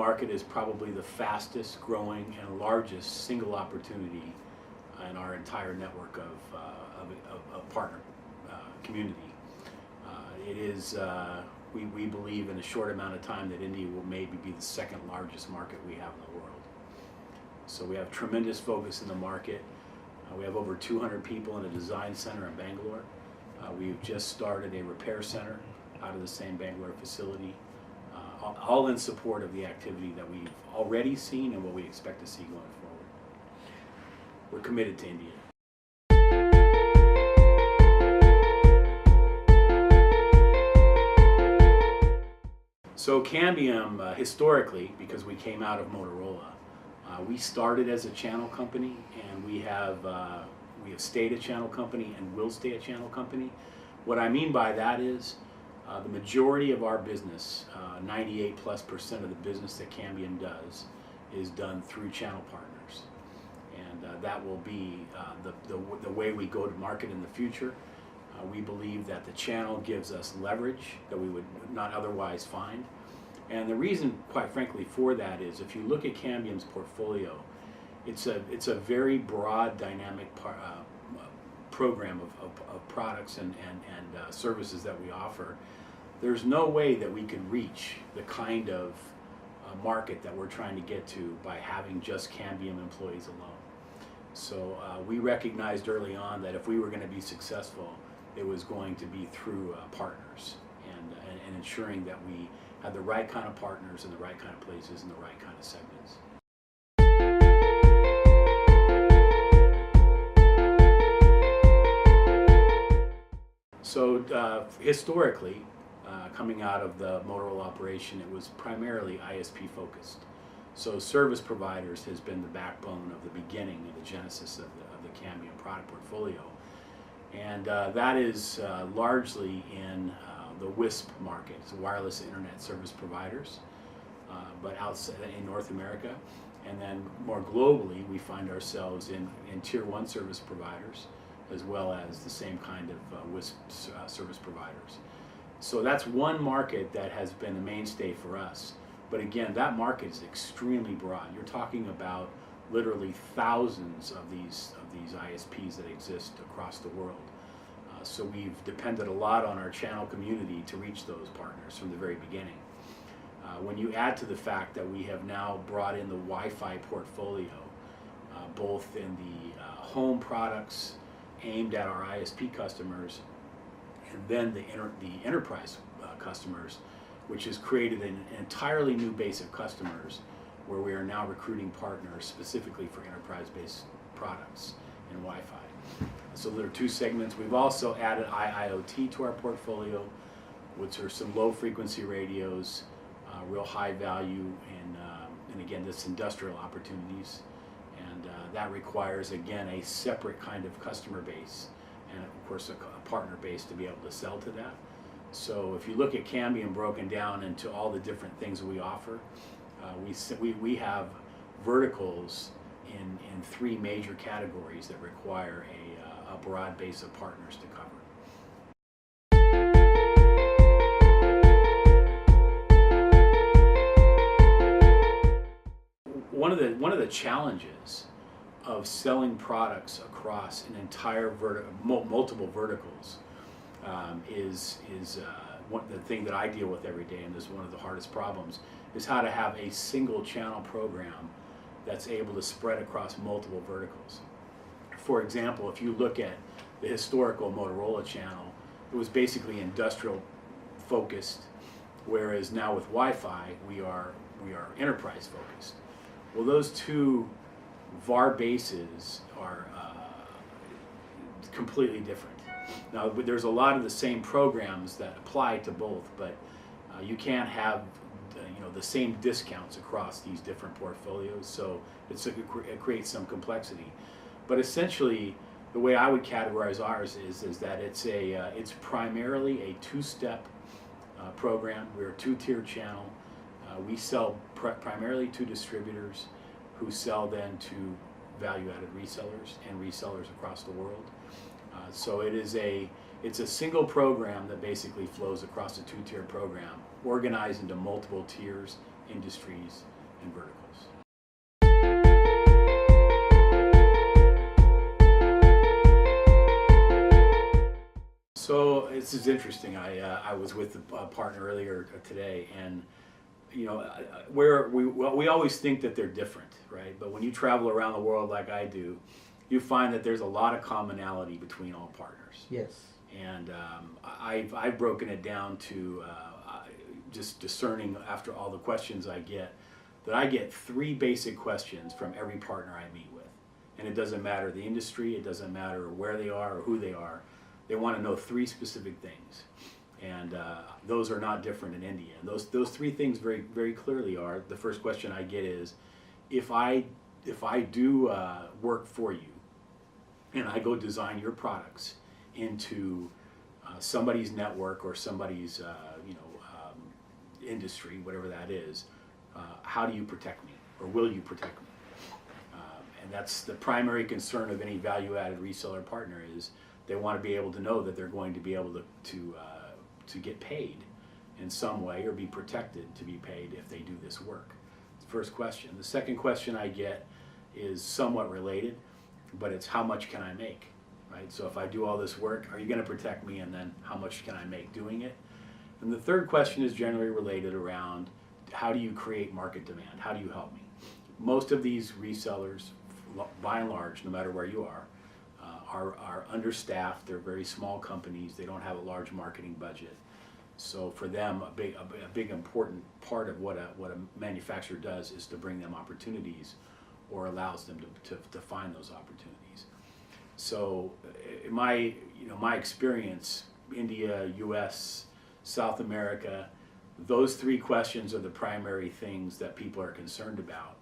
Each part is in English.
market is probably the fastest growing and largest single opportunity in our entire network of partner community. It is, we believe in a short amount of time that India will maybe be the second largest market we have in the world. So we have tremendous focus in the market. We have over 200 people in a design center in Bangalore. We've just started a repair center out of the same Bangalore facility, all in support of the activity that we've already seen and what we expect to see going forward. We're committed to India. So Cambium, historically, because we came out of Motorola, we started as a channel company, and we have stayed a channel company and will stay a channel company. What I mean by that is the majority of our business, 98+% of the business that Cambium does, is done through channel partners, and that will be the way we go to market in the future. We believe that the channel gives us leverage that we would not otherwise find. And the reason, quite frankly, for that is if you look at Cambium's portfolio, it's a very broad, dynamic program of products and services that we offer. There's no way that we could reach the kind of market that we're trying to get to by having just Cambium employees alone. So we recognized early on that if we were going to be successful, it was going to be through partners and ensuring that we had the right kind of partners in the right kind of places and the right kind of segments. So historically, coming out of the Motorola operation, it was primarily ISP focused. So service providers has been the backbone of the beginning of the genesis of the Cambium product portfolio. And that is largely in the WISP market, so wireless internet service providers, but outside in North America. And then more globally, we find ourselves in Tier 1 service providers, as well as the same kind of WISP service providers. So that's one market that has been a mainstay for us. But again, that market is extremely broad. You're talking about literally thousands of these ISPs that exist across the world. So we've depended a lot on our channel community to reach those partners from the very beginning. When you add to the fact that we have now brought in the Wi-Fi portfolio, both in the home products aimed at our ISP customers, and then the enterprise customers, which has created an entirely new base of customers where we are now recruiting partners specifically for enterprise-based products and Wi-Fi. So there are two segments. We've also added IIoT to our portfolio, which are some low-frequency radios, real high value, and again, this industrial opportunities. And that requires, again, a separate kind of customer base and, of course, a partner base to be able to sell to that. So if you look at Cambium broken down into all the different things that we offer, we have verticals in three major categories that require a broad base of partners to cover. One of the challenges of selling products across an entire multiple verticals is the thing that I deal with every day, and this is one of the hardest problems, is how to have a single channel program that's able to spread across multiple verticals. For example, if you look at the historical Motorola channel, it was basically industrial focused, whereas now with Wi-Fi, we are enterprise focused. Well, those two VAR bases are completely different. Now, there's a lot of the same programs that apply to both, but you can't have the same discounts across these different portfolios, so it creates some complexity. But essentially, the way I would categorize ours is that it's primarily a two-step program. We're a two-tier channel. We sell primarily to distributors who sell then to value-added resellers and resellers across the world. So it's a single program that basically flows across a two-tier program, organized into multiple tiers industries and verticals. So this is interesting. I was with a partner earlier today, and where we always think that they're different, right? But when you travel around the world like I do, you find that there's a lot of commonality between all partners. Yes. And I've broken it down to just discerning after all the questions I get, that I get 3 basic questions from every partner I meet with. And it doesn't matter the industry, it doesn't matter where they are or who they are. They want to know 3 specific things. And those are not different in India. And those 3 things very, very clearly are, the first question I get is, if I do work for you and I go design your products into somebody's network or somebody's industry, whatever that is, how do you protect me, or will you protect me? And that's the primary concern of any value-added reseller partner, is they want to be able to know that they're going to be able to get paid in some way, or be protected to be paid if they do this work. It's the first question. The second question I get is somewhat related, but it's, how much can I make? Right? So if I do all this work, are you going to protect me, and then how much can I make doing it? And the third question is generally related around, how do you create market demand? How do you help me? Most of these resellers, by and large, no matter where you are understaffed. They're very small companies. They don't have a large marketing budget. So for them, a big important part of what a manufacturer does is to bring them opportunities, or allows them to find those opportunities. So in my experience, India, U.S., South America, those 3 questions are the primary things that people are concerned about.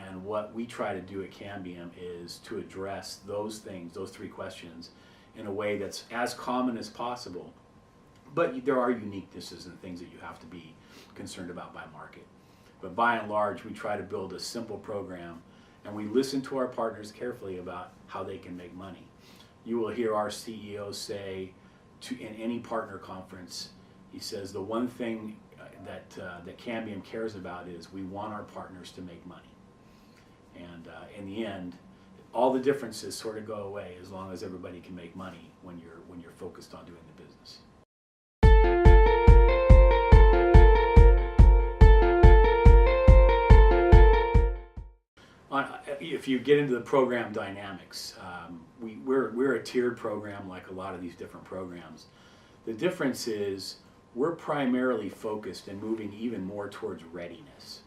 And what we try to do at Cambium is to address those things, those 3 questions, in a way that's as common as possible. But there are uniquenesses and things that you have to be concerned about by market. But by and large, we try to build a simple program, and we listen to our partners carefully about how they can make money. You will hear our CEO say in any partner conference, he says, the one thing that Cambium cares about is we want our partners to make money. And in the end, all the differences sort of go away as long as everybody can make money when you're focused on doing the business. If you get into the program dynamics, we're a tiered program like a lot of these different programs. The difference is we're primarily focused and moving even more towards readiness.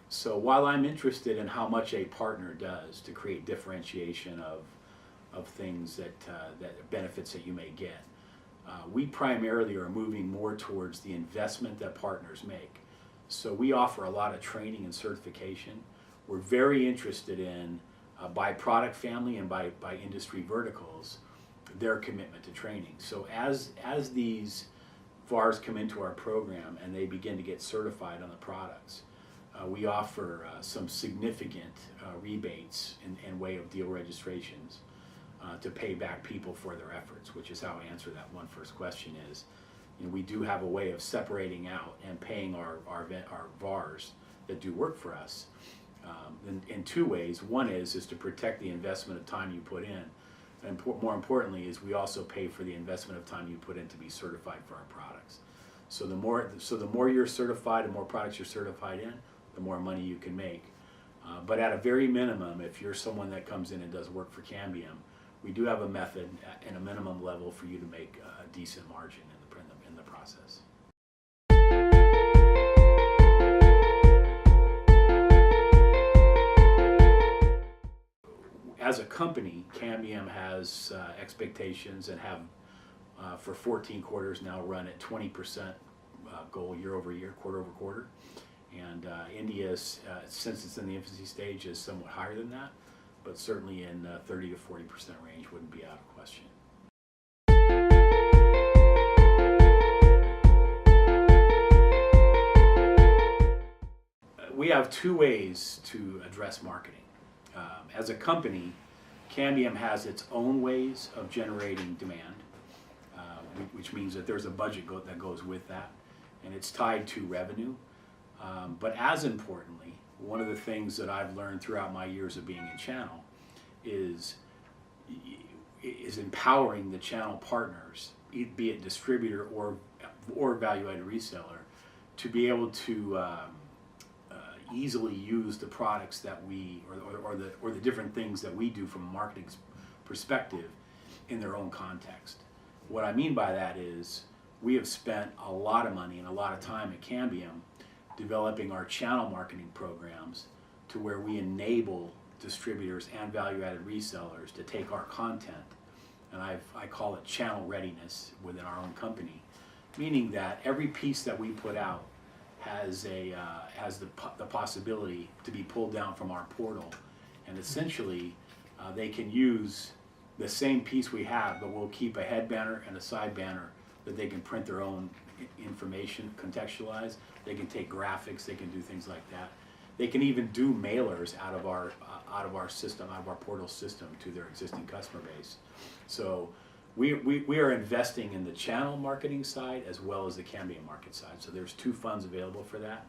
So while I'm interested in how much a partner does to create differentiation of things that benefits that you may get, we primarily are moving more towards the investment that partners make. So we offer a lot of training and certification. We're very interested in, by product family and by industry verticals, their commitment to training. So as these VARs come into our program and they begin to get certified on the products, we offer some significant rebates in way of deal registrations to pay back people for their efforts, which is how I answer that one first question is, we do have a way of separating out and paying our VARs that do work for us in 2 ways. One is to protect the investment of time you put in, and more importantly is we also pay for the investment of time you put in to be certified for our products. So the more you're certified, the more products you're certified in, the more money you can make. But at a very minimum, if you're someone that comes in and does work for Cambium, we do have a method and a minimum level for you to make a decent margin in the process. As a company, Cambium has expectations and have for 14 quarters now run at 20% goal year over year, quarter over quarter. And India, since it's in the infancy stage, is somewhat higher than that, but certainly in 30 to 40% range wouldn't be out of question. We have 2 ways to address marketing. As a company, Cambium has its own ways of generating demand, which means that there's a budget that goes with that, and it's tied to revenue. But as importantly, one of the things that I've learned throughout my years of being in channel is empowering the channel partners, be it distributor or value-added reseller, to be able to easily use the products that we or the different things that we do from a marketing perspective in their own context. What I mean by that is we have spent a lot of money and a lot of time at Cambium developing our channel marketing programs to where we enable distributors and value-added resellers to take our content, and I call it channel readiness within our own company, meaning that every piece that we put out has the possibility to be pulled down from our portal, and essentially they can use the same piece we have, but we'll keep a head banner and a side banner that they can print their own information, contextualize. They can take graphics, they can do things like that. They can even do mailers out of our system, out of our portal system, to their existing customer base. So we are investing in the channel marketing side as well as the Cambium market side. So there's two funds available for that,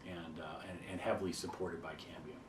and heavily supported by Cambium.